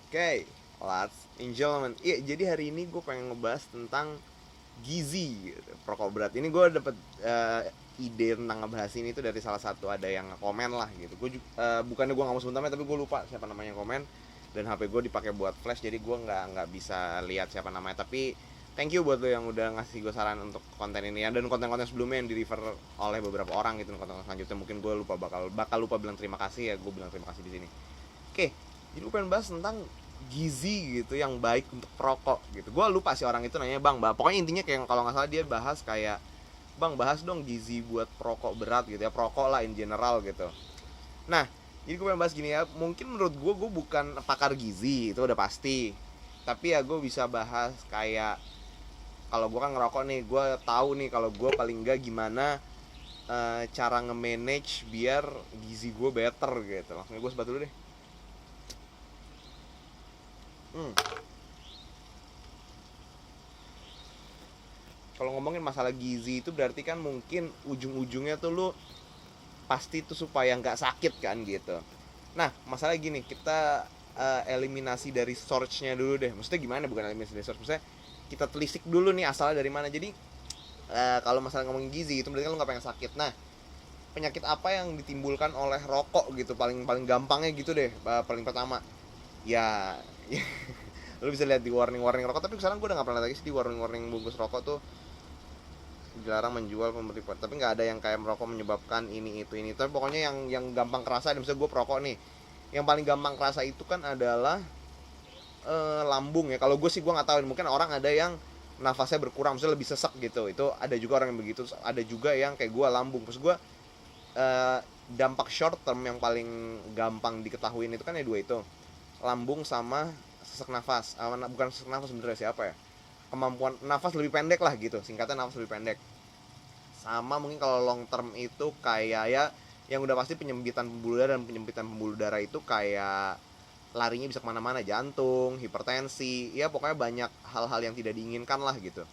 Oke, let's enjoy. Iya, jadi hari ini gue pengen ngebahas tentang gizi gitu, perokok berat. Ini gue dapet ide tentang ngebahas ini tuh dari salah satu ada yang komen lah gitu. Bukannya gue nggak mau sebut namanya, tapi gue lupa siapa namanya yang komen. Dan HP gue dipakai buat flash, jadi gue nggak bisa lihat siapa namanya. Tapi thank you buat lo yang udah ngasih gue saran untuk konten ini ya, dan konten-konten sebelumnya yang di refer oleh beberapa orang gitu. Konten selanjutnya mungkin gue lupa bakal lupa bilang terima kasih ya, gue bilang terima kasih di sini. Oke, jadi gue pengen bahas tentang gizi gitu yang baik untuk perokok gitu. Gue lupa sih orang itu nanya bang, pokoknya intinya kayak kalau nggak salah dia bahas kayak bang bahas dong gizi buat perokok berat gitu ya, perokok lah in general gitu. Nah, jadi gue pengen bahas gini ya, mungkin menurut gue bukan pakar gizi itu udah pasti, tapi ya gue bisa bahas kayak kalau gue kan ngerokok nih, gue tahu nih kalau gue paling enggak gimana cara nge-manage biar gizi gue better gitu. Langsung gue sebat dulu deh. hmm. Kalau ngomongin masalah gizi itu berarti kan mungkin ujung-ujungnya tuh lu pasti tuh supaya nggak sakit kan gitu. Nah masalah gini, kita eliminasi dari source-nya dulu deh. Maksudnya gimana, bukan eliminasi dari source, maksudnya kita telisik dulu nih asalnya dari mana. Jadi kalau masalah ngomongin gizi itu berarti kan lu nggak pengen sakit. Nah, penyakit apa yang ditimbulkan oleh rokok gitu, paling paling gampangnya gitu deh. Paling pertama ya, lu bisa lihat di warning rokok, tapi sekarang gue udah nggak pernah lagi sih di warning bungkus rokok tuh dilarang menjual pemberi, tapi nggak ada yang kayak merokok menyebabkan ini itu ini. Tapi pokoknya yang gampang kerasa, misalnya gue perokok nih, yang paling gampang kerasa itu kan adalah lambung ya. Kalau gue sih gue nggak tahu, mungkin orang ada yang nafasnya berkurang, misalnya lebih sesek gitu, itu ada juga orang yang begitu. Terus ada juga yang kayak gue lambung. Terus gue eh, dampak short term yang paling gampang diketahui itu kan ya dua itu, lambung sama sesak nafas. Bukan sesak nafas sebenarnya, siapa ya, kemampuan nafas lebih pendek lah gitu, singkatnya nafas lebih pendek. Sama mungkin kalau long term itu kayak ya yang udah pasti penyempitan pembuluh darah, dan penyempitan pembuluh darah itu kayak larinya bisa kemana-mana, jantung, hipertensi, ya pokoknya banyak hal-hal yang tidak diinginkan lah gitu.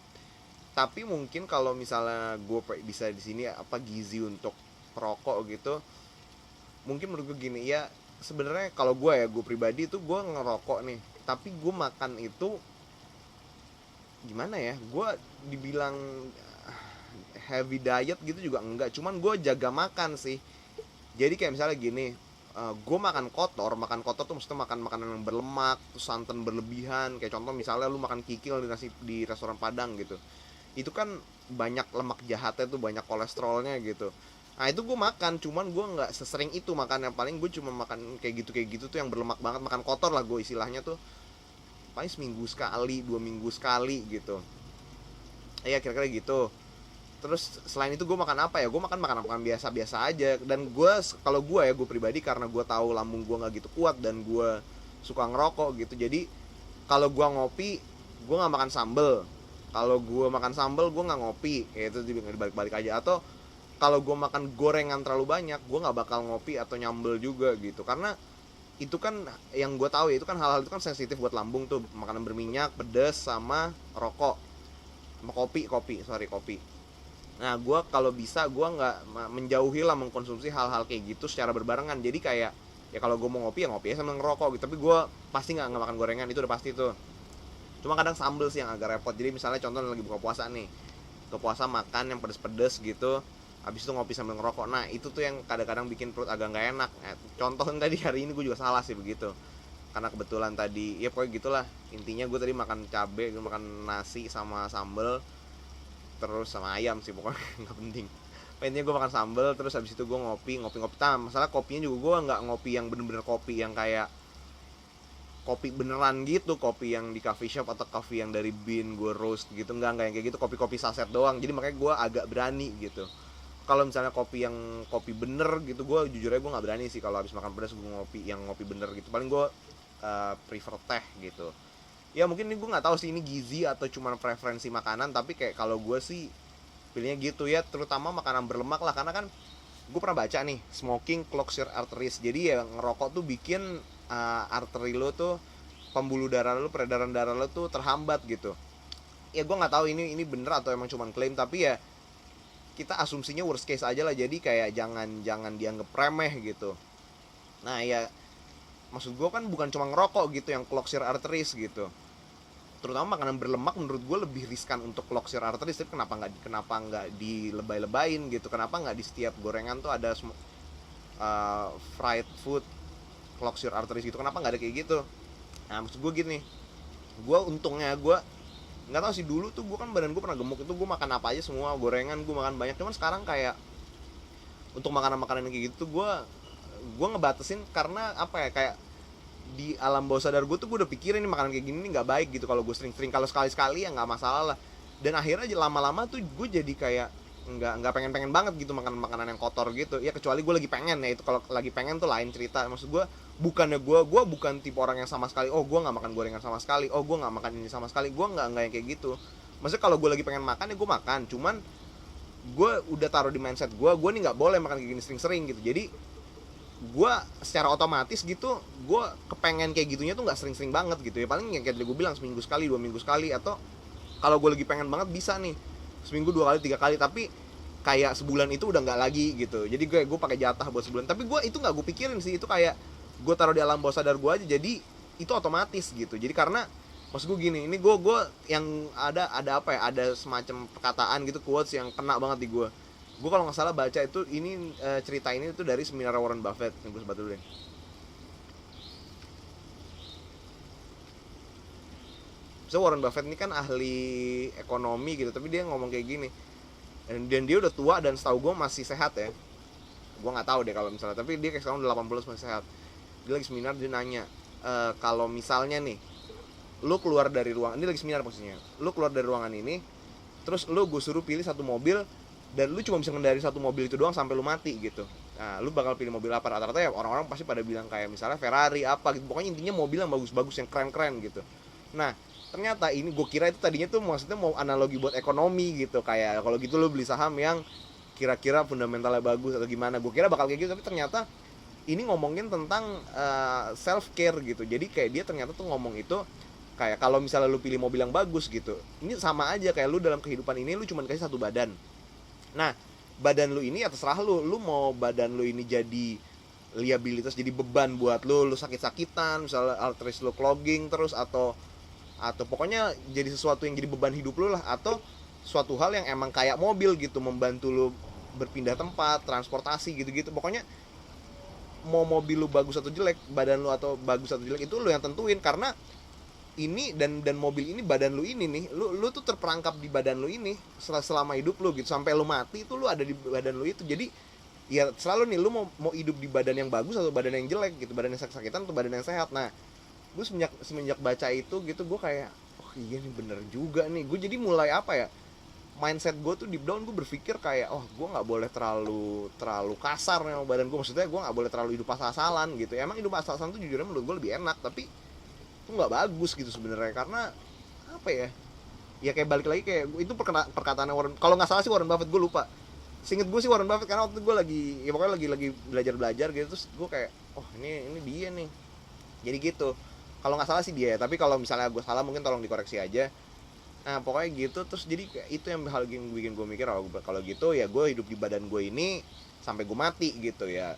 Tapi mungkin kalau misalnya gue bisa di sini apa gizi untuk perokok gitu, mungkin menurut gue gini ya, sebenarnya kalau gue ya, gue pribadi tuh gue ngerokok nih, tapi gue makan itu gimana ya, gue dibilang heavy diet gitu juga enggak, cuman gue jaga makan sih. Jadi kayak misalnya gini, gue makan kotor tuh maksudnya makan makanan yang berlemak, terus santan berlebihan. Kayak contoh misalnya lu makan kikil di restoran Padang gitu, itu kan banyak lemak jahatnya tuh, banyak kolesterolnya gitu. Nah itu gue makan, cuman gue nggak sesering itu makan. Yang paling gue cuma makan kayak gitu tuh yang berlemak banget, makan kotor lah gue istilahnya tuh, paling seminggu sekali, 2 minggu sekali gitu. Iya kira-kira gitu. Terus selain itu gue makan apa ya, gue makan makanan biasa-biasa aja. Dan gue, kalau gue ya, gue pribadi karena gue tahu lambung gue nggak gitu kuat dan gue suka ngerokok gitu, jadi kalau gue ngopi, gue nggak makan sambel. Kalau gue makan sambel, gue nggak ngopi, ya itu dibalik-balik aja. Atau kalau gue makan gorengan terlalu banyak, gue nggak bakal ngopi atau nyambel juga gitu, karena itu kan yang gue tahu ya, itu kan hal-hal itu kan sensitif buat lambung tuh, makanan berminyak, pedas, sama rokok, sama kopi. Nah gue kalau bisa gue nggak menjauhi lah mengkonsumsi hal-hal kayak gitu secara berbarengan. Jadi kayak ya kalau gue mau ngopi ya ngopi ya sambil ngerokok gitu, tapi gue pasti nggak makan gorengan, itu udah pasti tuh. Cuma kadang sambel sih yang agak repot. Jadi misalnya contoh lagi buka puasa nih, buka puasa makan yang pedes-pedes gitu, habis itu ngopi sambil ngerokok. Nah itu tuh yang kadang-kadang bikin perut agak nggak enak. Contoh tadi hari ini gue juga salah sih begitu, karena kebetulan tadi ya pokoknya gitulah. Intinya gue tadi makan cabai, gue makan nasi sama sambel, terus sama ayam sih pokoknya nggak penting. Intinya gue makan sambel, terus habis itu gue ngopi. Masalah kopinya juga gue nggak ngopi yang bener-bener kopi yang kayak kopi beneran gitu, kopi yang di coffee shop atau kopi yang dari bean gue roast gitu, enggak yang kayak gitu, kopi-kopi saset doang. Jadi makanya gue agak berani gitu. Kalau misalnya kopi yang kopi bener gitu, gue jujur aja gue nggak berani sih kalau habis makan pedas gue ngopi yang ngopi bener gitu. Paling gue prefer teh gitu. Ya mungkin ini gue nggak tahu sih ini gizi atau cuma preferensi makanan, tapi kayak kalau gue sih pilihnya gitu ya, terutama makanan berlemak lah. Karena kan gue pernah baca nih, smoking clogs your arteries. Jadi ya ngerokok tuh bikin arteri lo tuh, pembuluh darah lo, peredaran darah lo tuh terhambat gitu. Ya gue nggak tahu ini bener atau emang cuma klaim, tapi ya kita asumsinya worst case aja lah. Jadi kayak jangan dianggap remeh gitu. Nah ya maksud gue kan bukan cuma ngerokok gitu yang clogs your arteries gitu. Terutama makanan berlemak menurut gue lebih riskan untuk clogs your arteries. Tapi kenapa nggak dilebay-lebayin gitu? Kenapa nggak di setiap gorengan tuh ada fried food clogs your arteries gitu? Kenapa nggak ada kayak gitu? Nah maksud gue gini, gue untungnya gue nggak tahu sih, dulu tuh gue kan badan gue pernah gemuk, itu gue makan apa aja semua gorengan gue makan banyak. Cuman sekarang kayak untuk makanan-makanan kayak gitu tuh gue ngebatasin karena apa ya, kayak di alam bawah sadar gue tuh gue udah pikirin nih makanan kayak gini nih nggak baik gitu kalau gue sering-sering. Kalau sekali-sekali ya nggak masalah lah. Dan akhirnya aja lama-lama tuh gue jadi kayak nggak pengen banget gitu makan makanan yang kotor gitu ya, kecuali gue lagi pengen ya. Itu kalau lagi pengen tuh lain cerita. Maksud gue bukannya gue bukan tipe orang yang sama sekali, oh gue nggak makan gorengan sama sekali, oh gue nggak makan ini sama sekali. Gue nggak yang kayak gitu. Maksudnya kalau gue lagi pengen makan ya gue makan, cuman gue udah taruh di mindset gue nih nggak boleh makan kayak gini sering-sering gitu. Jadi gue secara otomatis gitu gue kepengen kayak gitunya tuh nggak sering-sering banget gitu ya. Paling yang kayak gue bilang seminggu sekali, 2 minggu sekali, atau kalau gue lagi pengen banget bisa nih seminggu 2 kali 3 kali. Tapi kayak sebulan itu udah nggak lagi gitu. Jadi gue pakai jatah buat sebulan. Tapi gue itu nggak gue pikirin sih, itu kayak gue taruh di alam bawah sadar gue aja. Jadi itu otomatis gitu. Jadi karena maksud gue gini, ini gue yang ada apa ya, ada semacam perkataan gitu, quotes yang kena banget di gue kalau nggak salah baca itu ini cerita ini tuh dari seminar Warren Buffett. Nih gue sebat dulu deh. So Warren Buffett ini kan ahli ekonomi gitu, tapi dia ngomong kayak gini, dan dia udah tua dan setahu gue masih sehat ya. Gue nggak tahu deh kalau misalnya, tapi dia kayak sekarang udah 80 masih sehat. Dia lagi seminar, dia nanya, kalau misalnya nih lu keluar dari ruangan ini, lagi seminar maksudnya, lu keluar dari ruangan ini, terus lu gue suruh pilih satu mobil dan lu cuma bisa ngendari satu mobil itu doang sampai lu mati gitu. Nah, lu bakal pilih mobil apa? Rata-rata ya orang-orang pasti pada bilang kayak misalnya Ferrari apa gitu. Pokoknya intinya mobil yang bagus-bagus, yang keren-keren gitu. Nah, ternyata ini gue kira itu tadinya tuh maksudnya mau analogi buat ekonomi gitu, kayak kalau gitu lu beli saham yang kira-kira fundamentalnya bagus atau gimana. Gue kira bakal kayak gitu, tapi ternyata ini ngomongin tentang self care gitu. Jadi kayak dia ternyata tuh ngomong itu kayak kalau misalnya lu pilih mobil yang bagus gitu, ini sama aja kayak lu dalam kehidupan ini lu cuma dikasih satu badan. Nah, badan lu ini ya terserah lu mau badan lu ini jadi liabilitas, jadi beban buat lu sakit-sakitan, misalnya arteries lu clogging terus, atau pokoknya jadi sesuatu yang jadi beban hidup lu lah, atau suatu hal yang emang kayak mobil gitu, membantu lu berpindah tempat, transportasi gitu-gitu. Pokoknya mau mobil lu bagus atau jelek, badan lu atau bagus atau jelek itu lu yang tentuin. Karena ini dan mobil ini, badan lu ini nih, lu tuh terperangkap di badan lu ini selama hidup lu gitu, sampai lu mati itu lu ada di badan lu itu. Jadi ya selalu nih lu mau hidup di badan yang bagus atau badan yang jelek gitu, badan yang sakit-sakitan atau badan yang sehat. Nah, gue semenjak baca itu gitu, gue kayak oh iya nih bener juga nih. Gue jadi mulai apa ya, mindset gue tuh deep down gue berpikir kayak oh gue nggak boleh terlalu kasar sama badan gue. Maksudnya gue nggak boleh terlalu hidup asal-asalan gitu. Emang hidup asal-asalan tuh jujurnya menurut gue lebih enak, tapi itu nggak bagus gitu sebenarnya. Karena apa ya, ya kayak balik lagi kayak itu perkataan Warren, kalau nggak salah sih Warren Buffett, gue lupa. Seinget gue sih Warren Buffett, karena waktu itu gue lagi ya pokoknya lagi belajar gitu, terus gue kayak oh ini dia nih. Jadi gitu, kalau nggak salah sih dia, tapi kalau misalnya gue salah mungkin tolong dikoreksi aja. Nah pokoknya gitu. Terus jadi kayak itu yang hal yang bikin gue mikir, kalau gitu ya gue hidup di badan gue ini sampai gue mati gitu ya.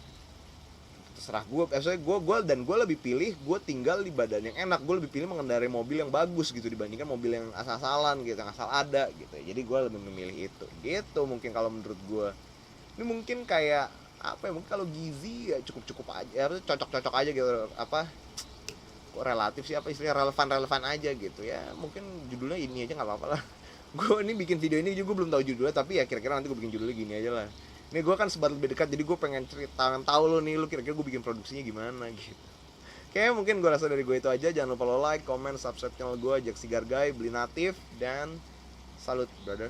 Terserah gue, gue lebih pilih gue tinggal di badan yang enak. Gue lebih pilih mengendarai mobil yang bagus gitu dibandingkan mobil yang asal-asalan gitu, yang asal ada gitu. Jadi gue lebih memilih itu gitu mungkin kalau menurut gue. Ini mungkin kayak apa ya, mungkin kalau gizi ya cukup aja, harus cocok aja gitu. Apa kok relatif sih, apa istilahnya, relevan aja gitu ya. Mungkin judulnya ini aja nggak apa-apa lah. Gue ini bikin video ini juga belum tahu judulnya, tapi ya kira-kira nanti gue bikin judulnya gini aja lah. Ini gue kan sebat lebih dekat, jadi gue pengen tahu lo nih, lo kira-kira gue bikin produksinya gimana gitu. Kayaknya mungkin gue rasa dari gue itu aja. Jangan lupa lo like, comment, subscribe channel gue, Jack Sigar Guy, beli natif, dan salut brother.